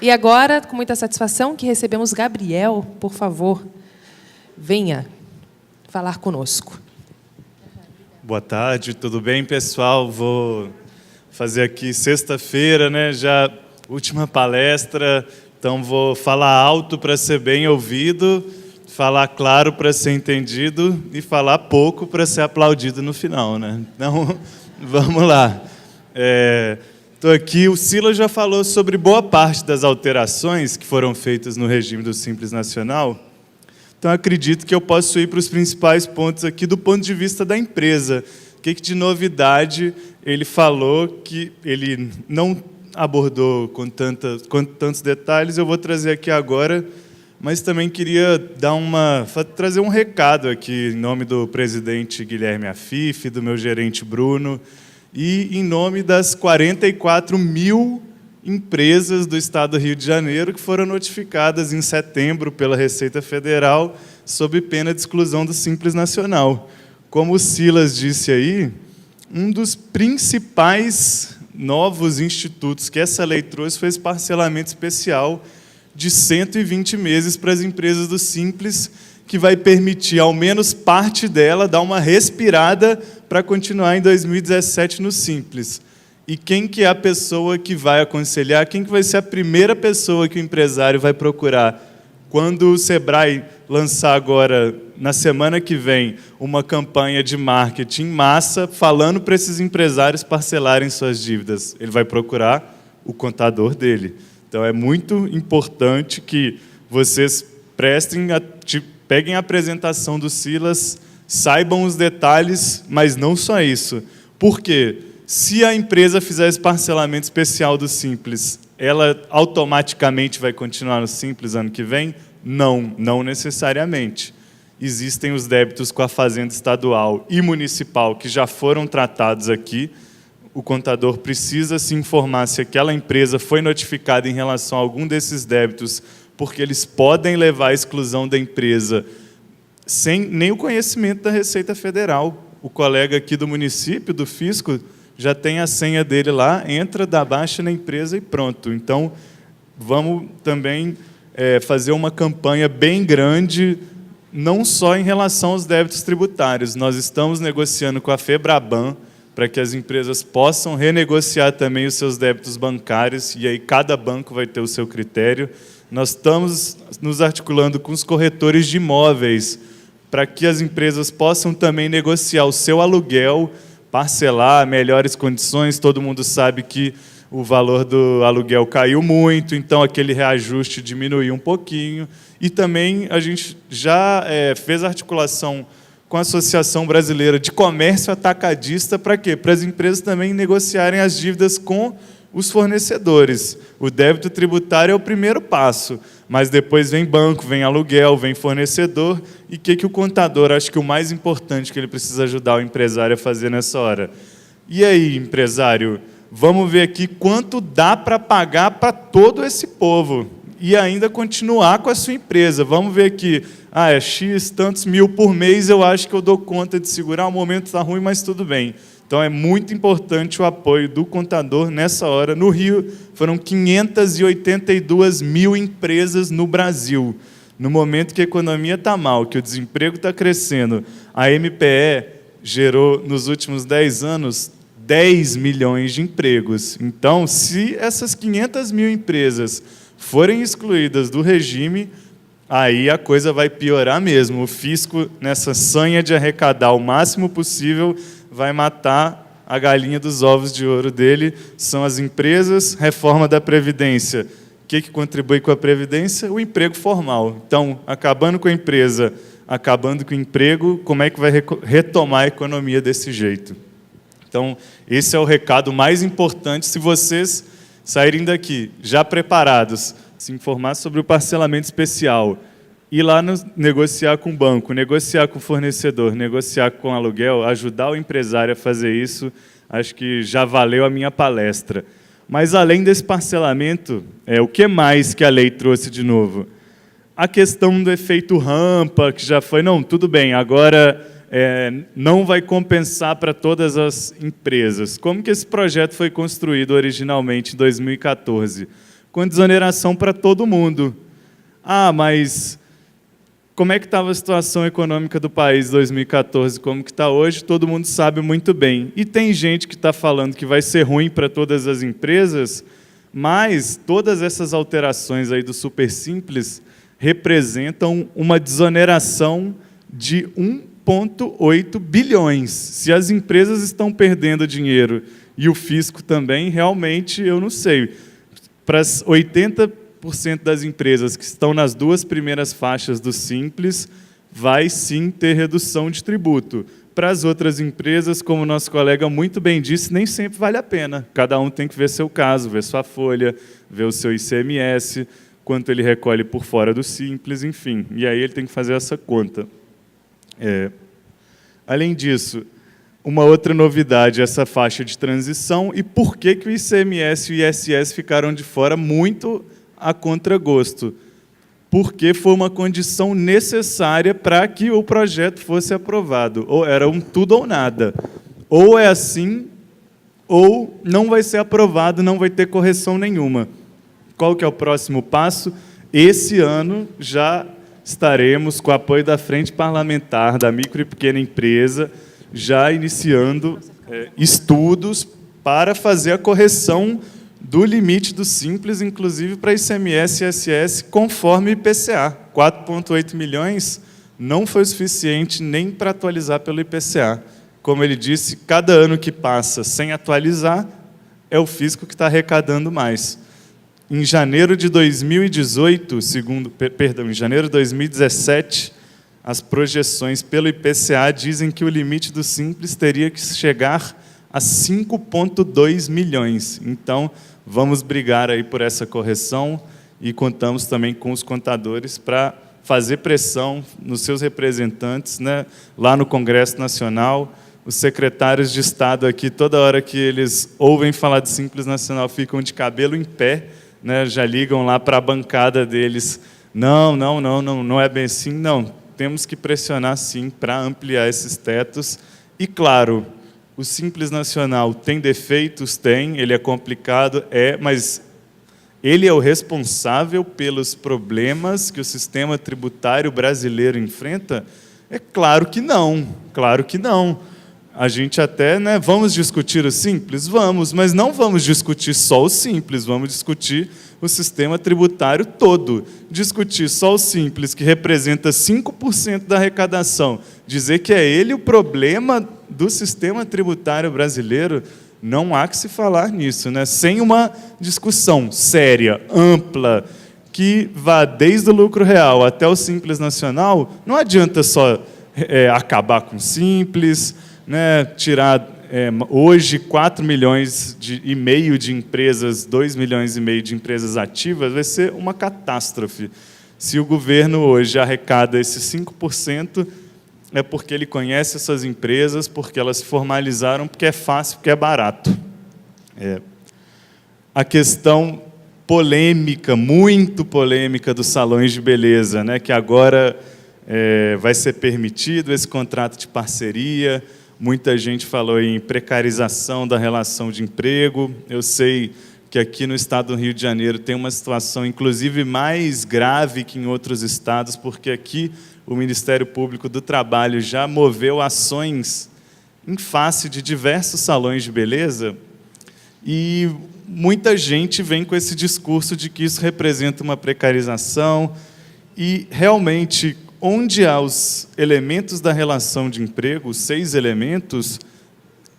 E agora, com muita satisfação, que recebemos Gabriel, por favor, venha falar conosco. Boa tarde, tudo bem, pessoal? Vou fazer aqui sexta-feira, né? Já última palestra, então vou falar alto para ser bem ouvido, falar claro para ser entendido e falar pouco para ser aplaudido no final, né? Então, vamos lá. Estou aqui, o Silas já falou sobre boa parte das alterações que foram feitas no regime do Simples Nacional, então acredito que eu posso ir para os principais pontos aqui do ponto de vista da empresa. O que de novidade ele falou que ele não abordou com tantos detalhes, eu vou trazer aqui agora, mas também queria trazer um recado aqui em nome do presidente Guilherme Afif, do meu gerente Bruno, e em nome das 44 mil empresas do Estado do Rio de Janeiro que foram notificadas em setembro pela Receita Federal sob pena de exclusão do Simples Nacional. Como o Silas disse aí, um dos principais novos institutos que essa lei trouxe foi esse parcelamento especial de 120 meses para as empresas do Simples, que vai permitir, ao menos parte dela, dar uma respirada para continuar em 2017 no Simples. E quem que é a pessoa que vai aconselhar? Quem que vai ser a primeira pessoa que o empresário vai procurar? Quando o Sebrae lançar agora, na semana que vem, uma campanha de marketing em massa, falando para esses empresários parcelarem suas dívidas, ele vai procurar o contador dele. Então, é muito importante que vocês peguem a apresentação do Silas, saibam os detalhes, mas não só isso. Por quê? Se a empresa fizer esse parcelamento especial do Simples, ela automaticamente vai continuar no Simples ano que vem? Não, não necessariamente. Existem os débitos com a Fazenda Estadual e Municipal que já foram tratados aqui. O contador precisa se informar se aquela empresa foi notificada em relação a algum desses débitos, porque eles podem levar à exclusão da empresa sem nem o conhecimento da Receita Federal. O colega aqui do município, do fisco, já tem a senha dele lá, entra, dá baixa na empresa e pronto. Então, vamos também fazer uma campanha bem grande, não só em relação aos débitos tributários. Nós estamos negociando com a FEBRABAN para que as empresas possam renegociar também os seus débitos bancários, e aí cada banco vai ter o seu critério. Nós estamos nos articulando com os corretores de imóveis para que as empresas possam também negociar o seu aluguel, parcelar, melhores condições. Todo mundo sabe que o valor do aluguel caiu muito, então aquele reajuste diminuiu um pouquinho. E também a gente já fez articulação com a Associação Brasileira de Comércio Atacadista, para quê? Para as empresas também negociarem as dívidas com os fornecedores. O débito tributário é o primeiro passo, mas depois vem banco, vem aluguel, vem fornecedor. E o que o contador, acho que o mais importante que ele precisa ajudar o empresário a fazer nessa hora? E aí, empresário, vamos ver aqui quanto dá para pagar para todo esse povo e ainda continuar com a sua empresa. Vamos ver aqui, é X, tantos mil por mês, eu acho que eu dou conta de segurar, o momento está ruim, mas tudo bem. Então, é muito importante o apoio do contador nessa hora. No Rio, foram 582 mil empresas no Brasil. No momento que a economia está mal, que o desemprego está crescendo, a MPE gerou, nos últimos 10 anos, 10 milhões de empregos. Então, se essas 500 mil empresas forem excluídas do regime, aí a coisa vai piorar mesmo. O fisco, nessa sanha de arrecadar o máximo possível, vai matar a galinha dos ovos de ouro dele. São as empresas, reforma da Previdência. O que contribui com a Previdência? O emprego formal. Então, acabando com a empresa, acabando com o emprego, como é que vai retomar a economia desse jeito? Então, esse é o recado mais importante. Se vocês saírem daqui já preparados, se informar sobre o parcelamento especial, ir lá negociar com o banco, negociar com o fornecedor, negociar com o aluguel, ajudar o empresário a fazer isso, acho que já valeu a minha palestra. Mas, além desse parcelamento, o que mais que a lei trouxe de novo? A questão do efeito rampa, que já foi, não, tudo bem, agora não vai compensar para todas as empresas. Como que esse projeto foi construído originalmente em 2014? com desoneração para todo mundo. Ah, mas como é que estava a situação econômica do país em 2014, como que está hoje? Todo mundo sabe muito bem. E tem gente que está falando que vai ser ruim para todas as empresas, mas todas essas alterações aí do Super Simples representam uma desoneração de 1,8 bilhões. Se as empresas estão perdendo dinheiro e o fisco também, realmente eu não sei. Para as 80% das empresas que estão nas duas primeiras faixas do Simples, vai sim ter redução de tributo. Para as outras empresas, como o nosso colega muito bem disse, nem sempre vale a pena. Cada um tem que ver seu caso, ver sua folha, ver o seu ICMS, quanto ele recolhe por fora do Simples, enfim. E aí ele tem que fazer essa conta. Além disso, uma outra novidade é essa faixa de transição. E por que o ICMS e o ISS ficaram de fora muito a contragosto? Porque foi uma condição necessária para que o projeto fosse aprovado. Ou era um tudo ou nada. Ou é assim, ou não vai ser aprovado, não vai ter correção nenhuma. Qual que é o próximo passo? Esse ano já estaremos, com o apoio da Frente Parlamentar da Micro e Pequena Empresa, já iniciando estudos para fazer a correção do limite do Simples, inclusive para ICMS e ISS, conforme IPCA. 4,8 milhões não foi suficiente nem para atualizar pelo IPCA. Como ele disse, cada ano que passa sem atualizar, é o fisco que está arrecadando mais. Em janeiro de 2018, em janeiro de 2017, as projeções pelo IPCA dizem que o limite do Simples teria que chegar a 5,2 milhões. Então, vamos brigar aí por essa correção e contamos também com os contadores para fazer pressão nos seus representantes, né, lá no Congresso Nacional. Os secretários de Estado aqui, toda hora que eles ouvem falar de Simples Nacional, ficam de cabelo em pé, né, já ligam lá para a bancada deles. Não é bem assim, não. Temos que pressionar, sim, para ampliar esses tetos. E, claro, o Simples Nacional tem defeitos? Tem, ele é complicado, mas ele é o responsável pelos problemas que o sistema tributário brasileiro enfrenta? É claro que não, claro que não. A gente até, vamos discutir o Simples? Vamos, mas não vamos discutir só o Simples, vamos discutir o sistema tributário todo. Discutir só o Simples, que representa 5% da arrecadação, dizer que é ele o problema do sistema tributário brasileiro, não há que se falar nisso, sem uma discussão séria, ampla, que vá desde o lucro real até o Simples Nacional. Não adianta só acabar com o Simples, tirar hoje 4,5 milhões de empresas, 2,5 milhões de empresas ativas, vai ser uma catástrofe. Se o governo hoje arrecada esses 5%, é porque ele conhece essas empresas, porque elas se formalizaram, porque é fácil, porque é barato. A questão polêmica, muito polêmica, dos salões de beleza, que agora vai ser permitido esse contrato de parceria. Muita gente falou em precarização da relação de emprego. Eu sei que aqui no estado do Rio de Janeiro tem uma situação, inclusive, mais grave que em outros estados, porque aqui o Ministério Público do Trabalho já moveu ações em face de diversos salões de beleza e muita gente vem com esse discurso de que isso representa uma precarização e, realmente, onde há os elementos da relação de emprego, os 6 elementos,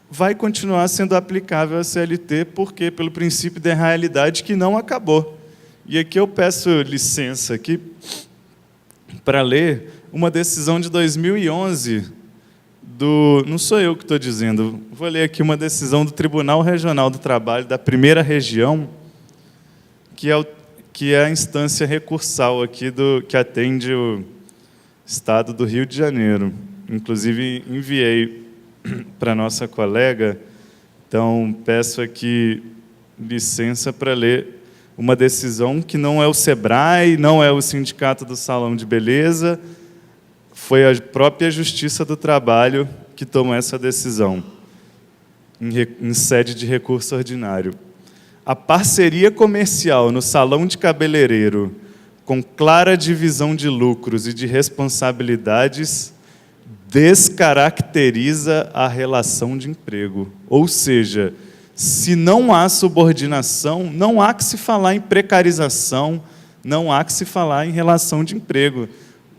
vai continuar sendo aplicável a CLT, porque pelo princípio da realidade que não acabou. E aqui eu peço licença aqui para ler uma decisão de 2011 não sou eu que estou dizendo, vou ler aqui uma decisão do Tribunal Regional do Trabalho da 1ª Região, que é a instância recursal aqui que atende o Estado do Rio de Janeiro. Inclusive, enviei para a nossa colega, então peço aqui licença para ler uma decisão que não é o SEBRAE, não é o Sindicato do Salão de Beleza, foi a própria Justiça do Trabalho que tomou essa decisão, em sede de recurso ordinário. a parceria comercial no salão de cabeleireiro, com clara divisão de lucros e de responsabilidades, descaracteriza a relação de emprego. Ou seja, se não há subordinação, não há que se falar em precarização, não há que se falar em relação de emprego.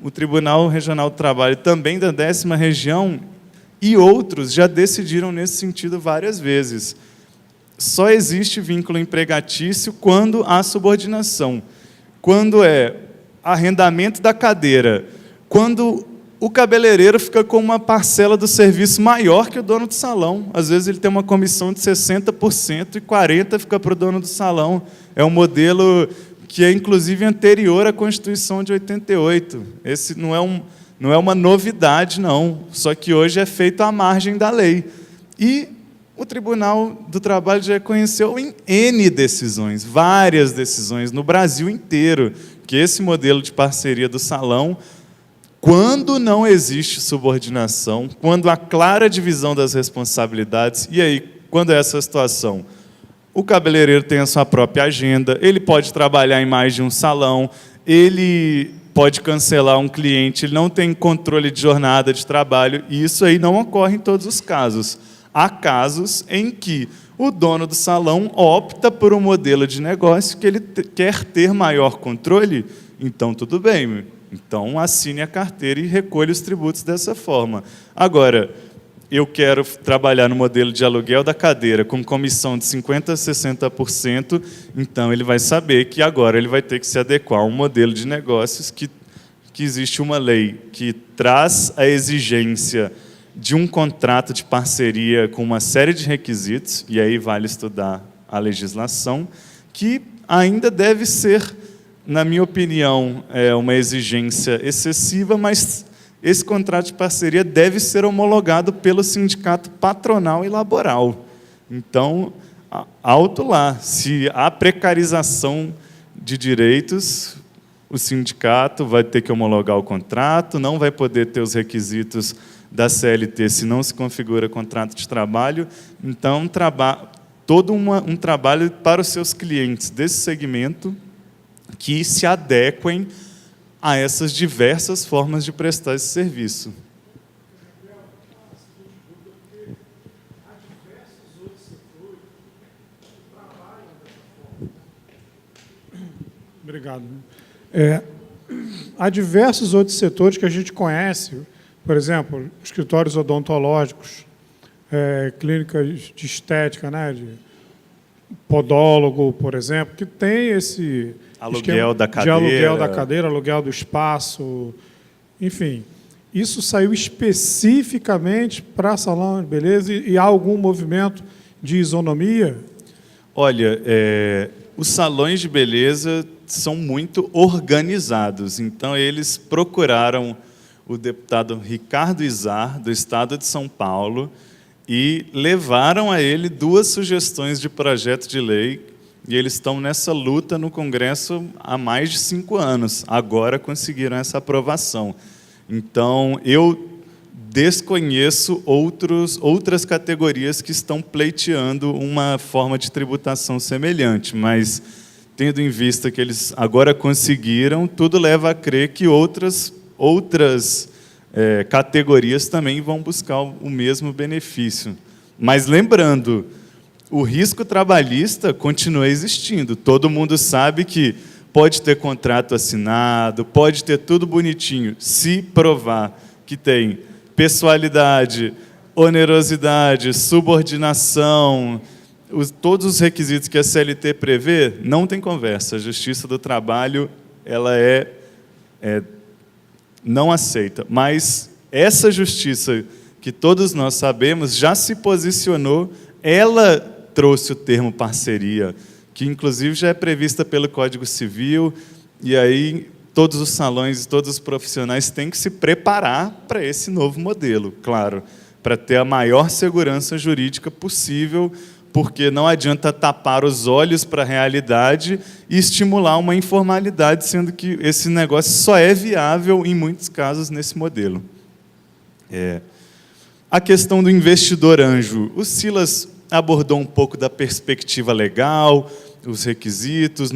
O Tribunal Regional do Trabalho, também da 10ª Região, e outros já decidiram nesse sentido várias vezes. Só existe vínculo empregatício quando há subordinação. Quando é arrendamento da cadeira, quando o cabeleireiro fica com uma parcela do serviço maior que o dono do salão. Às vezes ele tem uma comissão de 60% e 40% fica para o dono do salão. É um modelo que é, inclusive, anterior à Constituição de 88. Esse não é uma novidade, não. Só que hoje é feito à margem da lei. E o Tribunal do Trabalho já reconheceu em N decisões, várias decisões, no Brasil inteiro, que esse modelo de parceria do salão, quando não existe subordinação, quando há clara divisão das responsabilidades, e aí, quando é essa situação? O cabeleireiro tem a sua própria agenda, ele pode trabalhar em mais de um salão, ele pode cancelar um cliente, ele não tem controle de jornada de trabalho, e isso aí não ocorre em todos os casos. Há casos em que o dono do salão opta por um modelo de negócio que ele quer ter maior controle, então tudo bem. Então, assine a carteira e recolha os tributos dessa forma. Agora, eu quero trabalhar no modelo de aluguel da cadeira com comissão de 50% a 60%, então ele vai saber que agora ele vai ter que se adequar a um modelo de negócios que existe uma lei que traz a exigência de um contrato de parceria com uma série de requisitos, e aí vale estudar a legislação, que ainda deve ser, na minha opinião, uma exigência excessiva, mas esse contrato de parceria deve ser homologado pelo sindicato patronal e laboral. Então, alto lá, se há precarização de direitos, o sindicato vai ter que homologar o contrato, não vai poder ter os requisitos da CLT se não se configura contrato de trabalho. Então, todo um trabalho para os seus clientes desse segmento que se adequem a essas diversas formas de prestar esse serviço. Obrigado. Há diversos outros setores que a gente conhece, por exemplo, escritórios odontológicos, clínicas de estética, né, de podólogo, por exemplo, que tem esse aluguel da cadeira, de aluguel da cadeira, aluguel do espaço, enfim. Isso saiu especificamente para salão de beleza e há algum movimento de isonomia? Olha, os salões de beleza são muito organizados, então eles procuraram o deputado Ricardo Izar, do Estado de São Paulo, e levaram a ele 2 sugestões de projeto de lei, e eles estão nessa luta no Congresso há mais de 5 anos. Agora conseguiram essa aprovação. Então, eu desconheço outras categorias que estão pleiteando uma forma de tributação semelhante, mas, tendo em vista que eles agora conseguiram, tudo leva a crer que outras categorias também vão buscar o mesmo benefício. Mas, lembrando, o risco trabalhista continua existindo. Todo mundo sabe que pode ter contrato assinado, pode ter tudo bonitinho, se provar que tem pessoalidade, onerosidade, subordinação, todos os requisitos que a CLT prevê, não tem conversa. A Justiça do Trabalho ela não aceita. Mas essa justiça, que todos nós sabemos, já se posicionou, ela trouxe o termo parceria, que inclusive já é prevista pelo Código Civil, e aí todos os salões e todos os profissionais têm que se preparar para esse novo modelo, claro, para ter a maior segurança jurídica possível, porque não adianta tapar os olhos para a realidade e estimular uma informalidade, sendo que esse negócio só é viável, em muitos casos, nesse modelo. A questão do investidor anjo. O Silas abordou um pouco da perspectiva legal, os requisitos,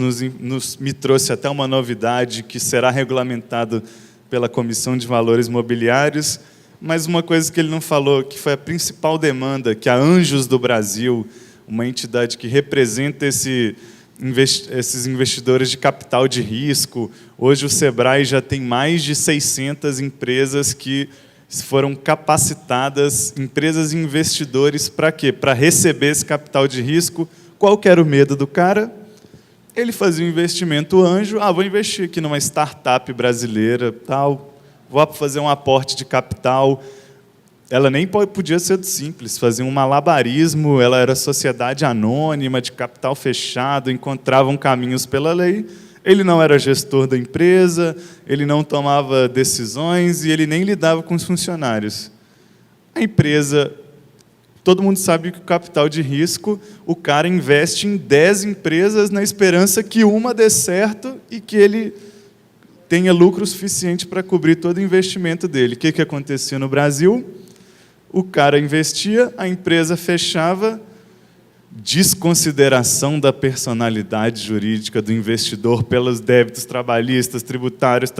me trouxe até uma novidade que será regulamentado pela Comissão de Valores Mobiliários, mas uma coisa que ele não falou, que foi a principal demanda, que a Anjos do Brasil, uma entidade que representa esses investidores de capital de risco. Hoje o Sebrae já tem mais de 600 empresas que foram capacitadas, empresas e investidores, para quê? Para receber esse capital de risco. Qual que era o medo do cara? Ele fazia um investimento anjo, vou investir aqui numa startup brasileira, tal, vou fazer um aporte de capital. Ela nem podia ser do simples, fazia um malabarismo, ela era sociedade anônima, de capital fechado, encontravam caminhos pela lei. Ele não era gestor da empresa, ele não tomava decisões e ele nem lidava com os funcionários. A empresa, todo mundo sabe que o capital de risco, o cara investe em 10 empresas na esperança que uma dê certo e que ele tenha lucro suficiente para cobrir todo o investimento dele. O que acontecia no Brasil? O cara investia, a empresa fechava, desconsideração da personalidade jurídica do investidor pelos débitos trabalhistas, tributários,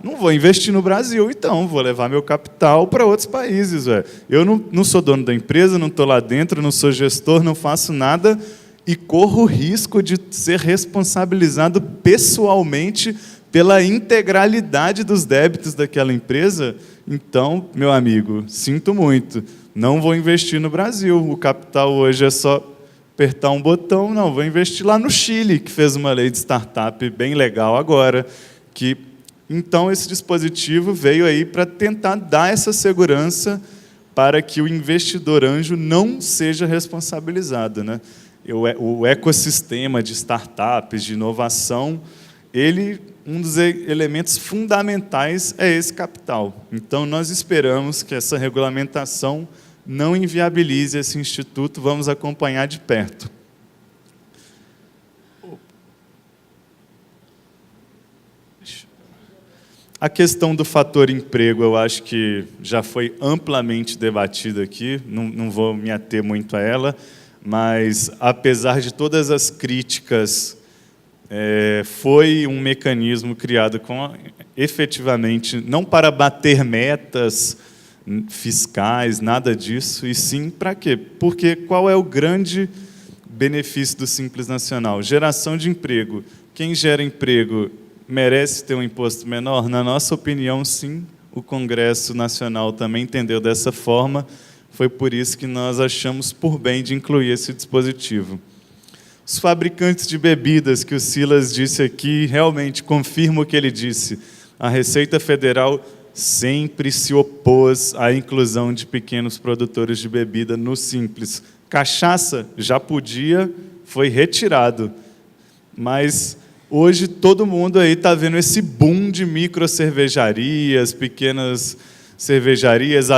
não vou investir no Brasil, então, vou levar meu capital para outros países. Eu não sou dono da empresa, não estou lá dentro, não sou gestor, não faço nada e corro o risco de ser responsabilizado pessoalmente pela integralidade dos débitos daquela empresa. Então, meu amigo, sinto muito, não vou investir no Brasil. O capital hoje é só apertar um botão. Não, vou investir lá no Chile, que fez uma lei de startup bem legal agora. Então, esse dispositivo veio aí para tentar dar essa segurança para que o investidor anjo não seja responsabilizado, né? O ecossistema de startups, de inovação, um dos elementos fundamentais é esse capital. Então, nós esperamos que essa regulamentação não inviabilize esse instituto, vamos acompanhar de perto. A questão do fator emprego, eu acho que já foi amplamente debatida aqui, não vou me ater muito a ela, mas, apesar de todas as críticas, foi um mecanismo criado efetivamente, não para bater metas fiscais, nada disso, e sim para quê? Porque qual é o grande benefício do Simples Nacional? Geração de emprego. Quem gera emprego merece ter um imposto menor? Na nossa opinião, sim. O Congresso Nacional também entendeu dessa forma. Foi por isso que nós achamos por bem de incluir esse dispositivo. Os fabricantes de bebidas, que o Silas disse aqui, realmente confirma o que ele disse. A Receita Federal sempre se opôs à inclusão de pequenos produtores de bebida no Simples. Cachaça já podia, foi retirado. Mas hoje todo mundo aí está vendo esse boom de microcervejarias, pequenas cervejarias,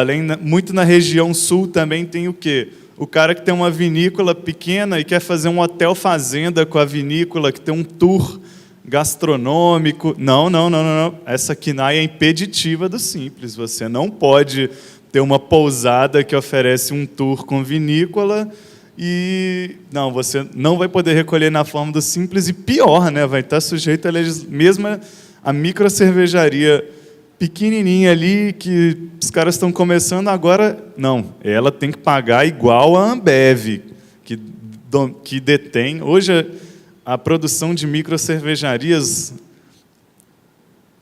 muito na região sul também tem o quê? O cara que tem uma vinícola pequena e quer fazer um hotel fazenda com a vinícola, que tem um tour gastronômico. Não. Essa KNAI é impeditiva do Simples. Você não pode ter uma pousada que oferece um tour com vinícola e você não vai poder recolher na forma do Simples e pior, né? Vai estar sujeito mesmo a microcervejaria pequenininha ali, que os caras estão começando agora, não, ela tem que pagar igual a Ambev, que detém. Hoje, a produção de microcervejarias,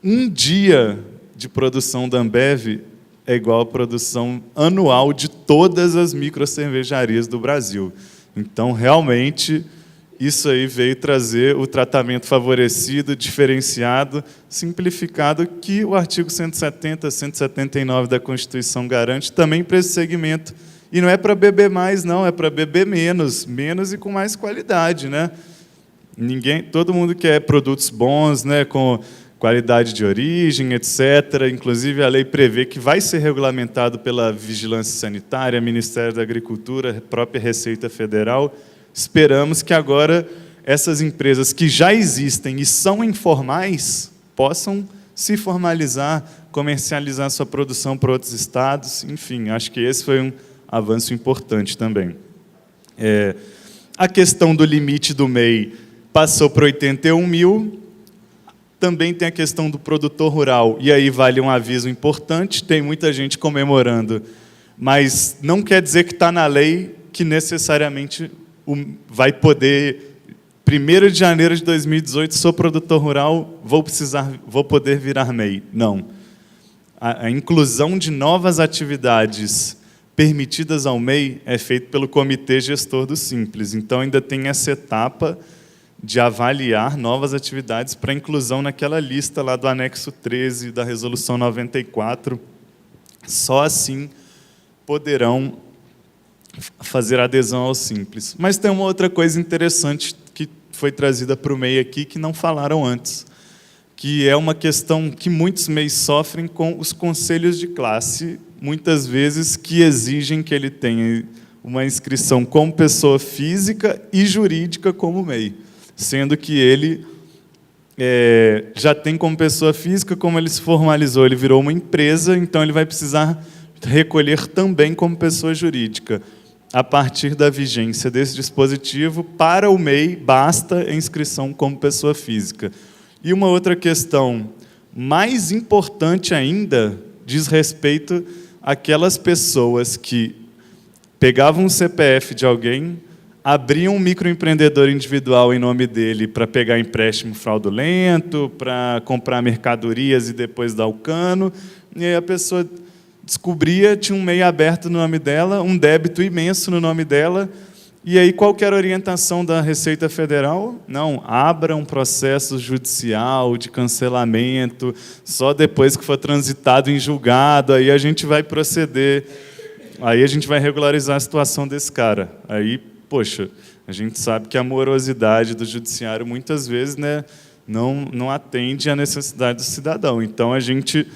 um dia de produção da Ambev é igual à produção anual de todas as microcervejarias do Brasil. Então, realmente, isso aí veio trazer o tratamento favorecido, diferenciado, simplificado, que o artigo 170, 179 da Constituição garante também para esse segmento. E não é para beber mais, não, é para beber menos e com mais qualidade, né? Todo mundo quer produtos bons, né, com qualidade de origem, etc. Inclusive, a lei prevê que vai ser regulamentado pela Vigilância Sanitária, Ministério da Agricultura, própria Receita Federal. Esperamos que agora essas empresas que já existem e são informais possam se formalizar, comercializar sua produção para outros estados. Enfim, acho que esse foi avanço importante também. A questão do limite do MEI passou para 81 mil. Também tem a questão do produtor rural, e aí vale um aviso importante, tem muita gente comemorando, mas não quer dizer que está na lei que necessariamente vai poder, 1º de janeiro de 2018, sou produtor rural, vou poder virar MEI. Não. A inclusão de novas atividades permitidas ao MEI é feita pelo Comitê Gestor do Simples, então ainda tem essa etapa de avaliar novas atividades para inclusão naquela lista lá do anexo 13 da Resolução 94. Só assim poderão fazer adesão ao Simples. Mas tem uma outra coisa interessante que foi trazida para o MEI aqui, que não falaram antes, que é uma questão que muitos MEIs sofrem com os conselhos de classe, muitas vezes que exigem que ele tenha uma inscrição como pessoa física e jurídica como MEI. Sendo que ele já tem como pessoa física, como ele se formalizou, ele virou uma empresa, então ele vai precisar recolher também como pessoa jurídica. A partir da vigência desse dispositivo, para o MEI, basta a inscrição como pessoa física. E uma outra questão mais importante ainda diz respeito àquelas pessoas que pegavam um CPF de alguém, abriam um microempreendedor individual em nome dele para pegar empréstimo fraudulento, para comprar mercadorias e depois dar o cano, e aí a pessoa descobria, tinha um MEI aberto no nome dela, um débito imenso no nome dela, e aí qual que era a orientação da Receita Federal? Não, abra um processo judicial de cancelamento, só depois que for transitado em julgado, aí a gente vai proceder, aí a gente vai regularizar a situação desse cara. Aí, poxa, a gente sabe que a morosidade do judiciário, muitas vezes, né, não atende à necessidade do cidadão. Então, a gente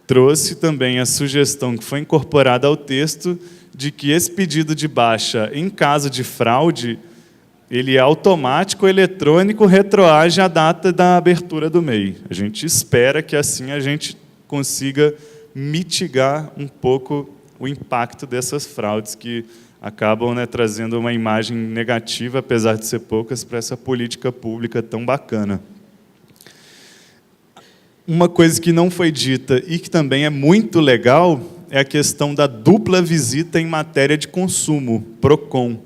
trouxe também a sugestão que foi incorporada ao texto de que esse pedido de baixa, em caso de fraude, ele é automático, eletrônico, retroage à data da abertura do MEI. A gente espera que, assim, a gente consiga mitigar um pouco o impacto dessas fraudes que acabam, né, trazendo uma imagem negativa, apesar de ser poucas, para essa política pública tão bacana. Uma coisa que não foi dita e que também é muito legal é a questão da dupla visita em matéria de consumo, PROCON.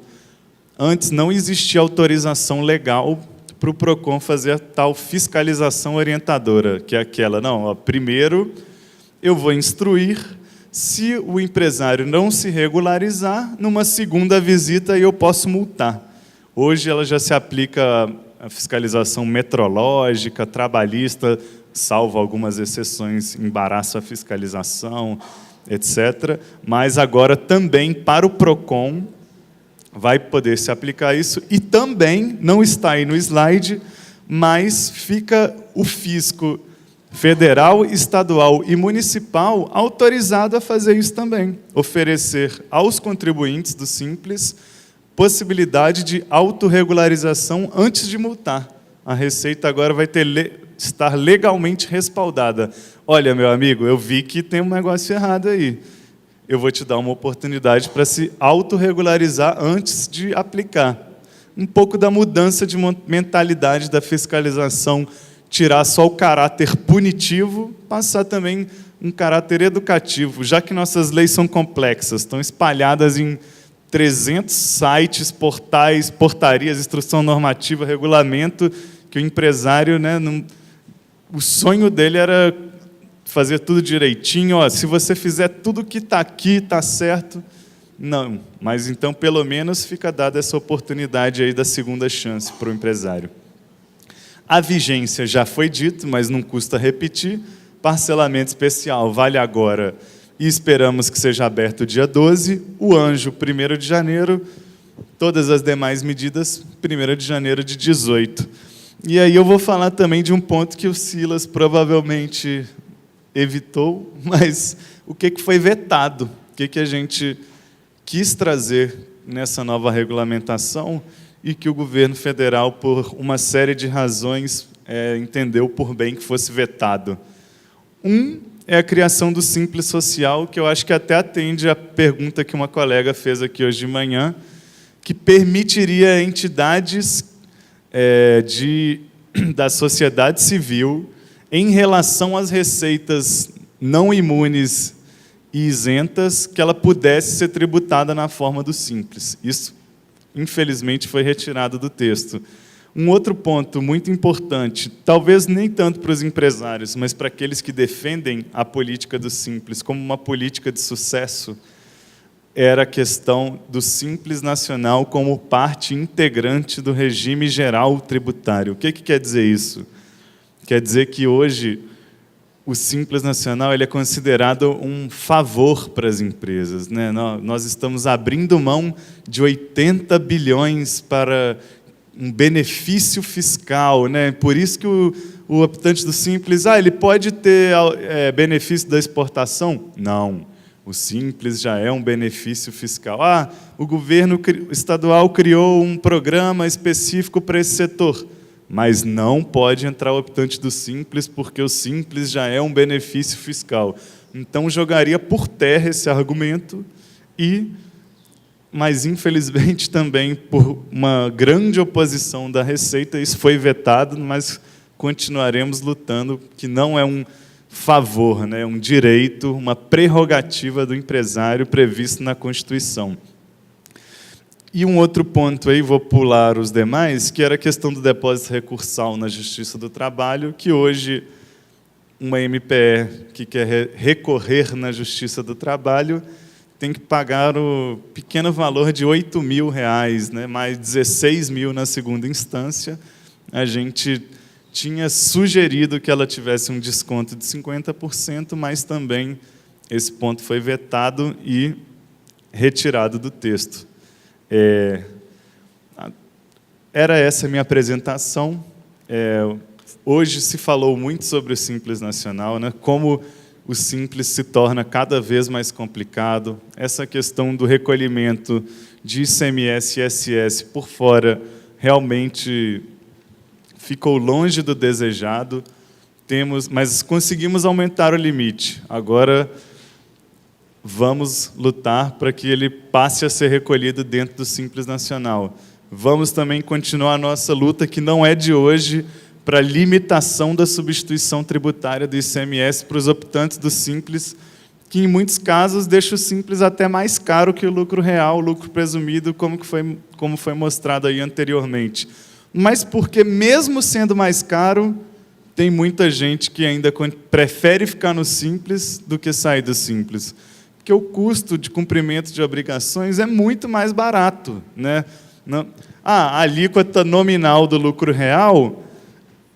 Antes não existia autorização legal para o PROCON fazer a tal fiscalização orientadora, que é aquela, não, ó, primeiro eu vou instruir. Se o empresário não se regularizar, numa segunda visita eu posso multar. Hoje ela já se aplica à fiscalização metrológica, trabalhista, salvo algumas exceções, embaraço à fiscalização, etc. Mas agora também para o PROCON vai poder se aplicar isso, e também, não está aí no slide, mas fica o fisco federal, estadual e municipal autorizado a fazer isso também, oferecer aos contribuintes do Simples possibilidade de autorregularização antes de multar. A Receita agora vai estar legalmente respaldada. Olha, meu amigo, eu vi que tem um negócio errado aí. Eu vou te dar uma oportunidade para se autorregularizar antes de aplicar. Um pouco da mudança de mentalidade da fiscalização, tirar só o caráter punitivo, passar também um caráter educativo, já que nossas leis são complexas, estão espalhadas em 300 sites, portais, portarias, instrução normativa, regulamento, que o empresário, né, o sonho dele era fazer tudo direitinho. Ó, se você fizer tudo que está aqui, está certo. Não, mas então, pelo menos, fica dada essa oportunidade aí da segunda chance para o empresário. A vigência já foi dito, mas não custa repetir. Parcelamento especial vale agora e esperamos que seja aberto dia 12. O anjo, 1º de janeiro. Todas as demais medidas, 1º de janeiro de 18. E aí eu vou falar também de um ponto que o Silas provavelmente evitou, mas o que foi vetado, o que a gente quis trazer nessa nova regulamentação e que o governo federal, por uma série de razões, entendeu por bem que fosse vetado. é a criação do Simples Social, que eu acho que até atende a pergunta que uma colega fez aqui hoje de manhã, que permitiria entidades da sociedade civil, em relação às receitas não imunes e isentas, que ela pudesse ser tributada na forma do Simples. Isso, infelizmente, foi retirado do texto. Um outro ponto muito importante, talvez nem tanto para os empresários, mas para aqueles que defendem a política do Simples como uma política de sucesso, era a questão do Simples Nacional como parte integrante do regime geral tributário. O que quer dizer isso? Quer dizer que hoje o Simples Nacional ele é considerado um favor para as empresas, né? Nós estamos abrindo mão de 80 bilhões para um benefício fiscal, né? Por isso que o optante do Simples, ele pode ter benefício da exportação? Não. O Simples já é um benefício fiscal. O governo estadual criou um programa específico para esse setor, mas não pode entrar o optante do Simples, porque o Simples já é um benefício fiscal. Então, jogaria por terra esse argumento, mas, infelizmente, também, por uma grande oposição da Receita, isso foi vetado, mas continuaremos lutando, que não é um favor, né? Um direito, uma prerrogativa do empresário previsto na Constituição. E um outro ponto aí, vou pular os demais, que era a questão do depósito recursal na Justiça do Trabalho, que hoje uma MPE que quer recorrer na Justiça do Trabalho tem que pagar o pequeno valor de R$ 8.000, né? Mais 16 mil na segunda instância. A gente tinha sugerido que ela tivesse um desconto de 50%, mas também esse ponto foi vetado e retirado do texto. Era essa a minha apresentação. Hoje se falou muito sobre o Simples Nacional, né? Como o Simples se torna cada vez mais complicado. Essa questão do recolhimento de ICMS e ISS por fora realmente ficou longe do desejado, mas conseguimos aumentar o limite. Agora, vamos lutar para que ele passe a ser recolhido dentro do Simples Nacional. Vamos também continuar a nossa luta, que não é de hoje, para a limitação da substituição tributária do ICMS para os optantes do Simples, que, em muitos casos, deixa o Simples até mais caro que o lucro real, o lucro presumido, como foi mostrado aí anteriormente. Mas porque, mesmo sendo mais caro, tem muita gente que ainda prefere ficar no Simples do que sair do Simples. Porque o custo de cumprimento de obrigações é muito mais barato, né? A alíquota nominal do lucro real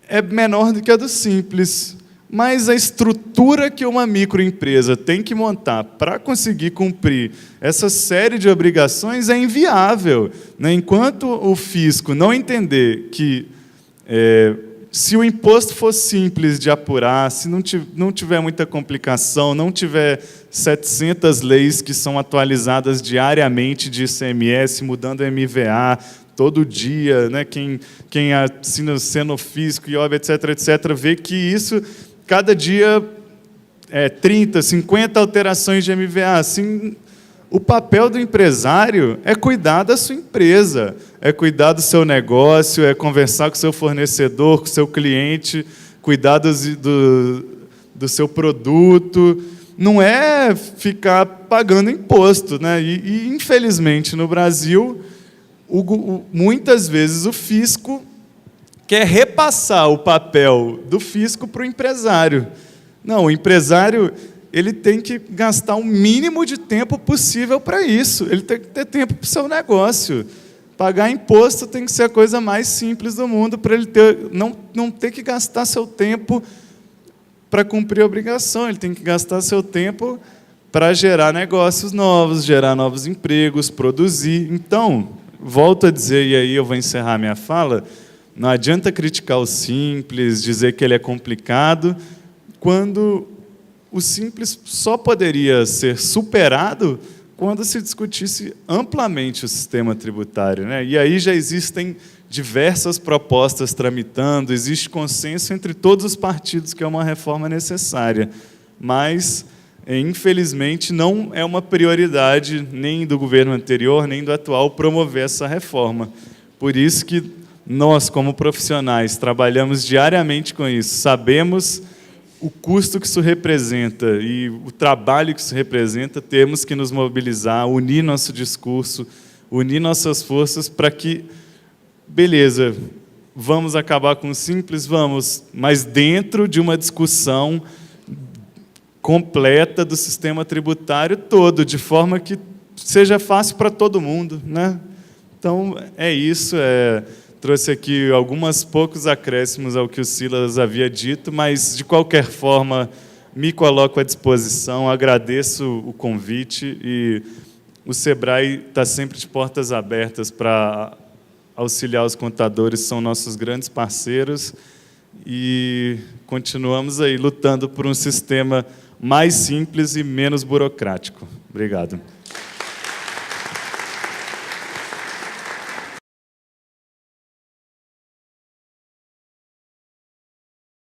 é menor do que a do Simples, mas a estrutura que uma microempresa tem que montar para conseguir cumprir essa série de obrigações é inviável, né? Enquanto o fisco não entender que, se o imposto for simples de apurar, se não tiver muita complicação, não tiver 700 leis que são atualizadas diariamente de ICMS, mudando MVA todo dia, né? Quem assina Cenofisco, IOB, etc., vê que isso, cada dia, 30, 50 alterações de MVA. Assim, o papel do empresário é cuidar da sua empresa, é cuidar do seu negócio, é conversar com o seu fornecedor, com o seu cliente, cuidar do seu produto. Não é ficar pagando imposto, né? E infelizmente, no Brasil, muitas vezes o fisco quer repassar o papel do fisco para o empresário. Não, o empresário ele tem que gastar o mínimo de tempo possível para isso. Ele tem que ter tempo para o seu negócio. Pagar imposto tem que ser a coisa mais simples do mundo, para ele não ter que gastar seu tempo para cumprir a obrigação. Ele tem que gastar seu tempo para gerar negócios novos, gerar novos empregos, produzir. Então, volto a dizer, e aí eu vou encerrar minha fala, não adianta criticar o Simples, dizer que ele é complicado, quando o Simples só poderia ser superado quando se discutisse amplamente o sistema tributário, né? E aí já existem diversas propostas tramitando, existe consenso entre todos os partidos que é uma reforma necessária. mas, infelizmente, não é uma prioridade nem do governo anterior, nem do atual promover essa reforma. Por isso que nós, como profissionais, trabalhamos diariamente com isso, sabemos o custo que isso representa e o trabalho que isso representa, temos que nos mobilizar, unir nosso discurso, unir nossas forças para que, beleza, vamos acabar com o simples? Vamos, mas dentro de uma discussão completa do sistema tributário todo, de forma que seja fácil para todo mundo, né? Então, é isso. Trouxe aqui alguns poucos acréscimos ao que o Silas havia dito, mas, de qualquer forma, me coloco à disposição, agradeço o convite e o SEBRAE está sempre de portas abertas para auxiliar os contadores, são nossos grandes parceiros e continuamos aí lutando por um sistema mais simples e menos burocrático. Obrigado.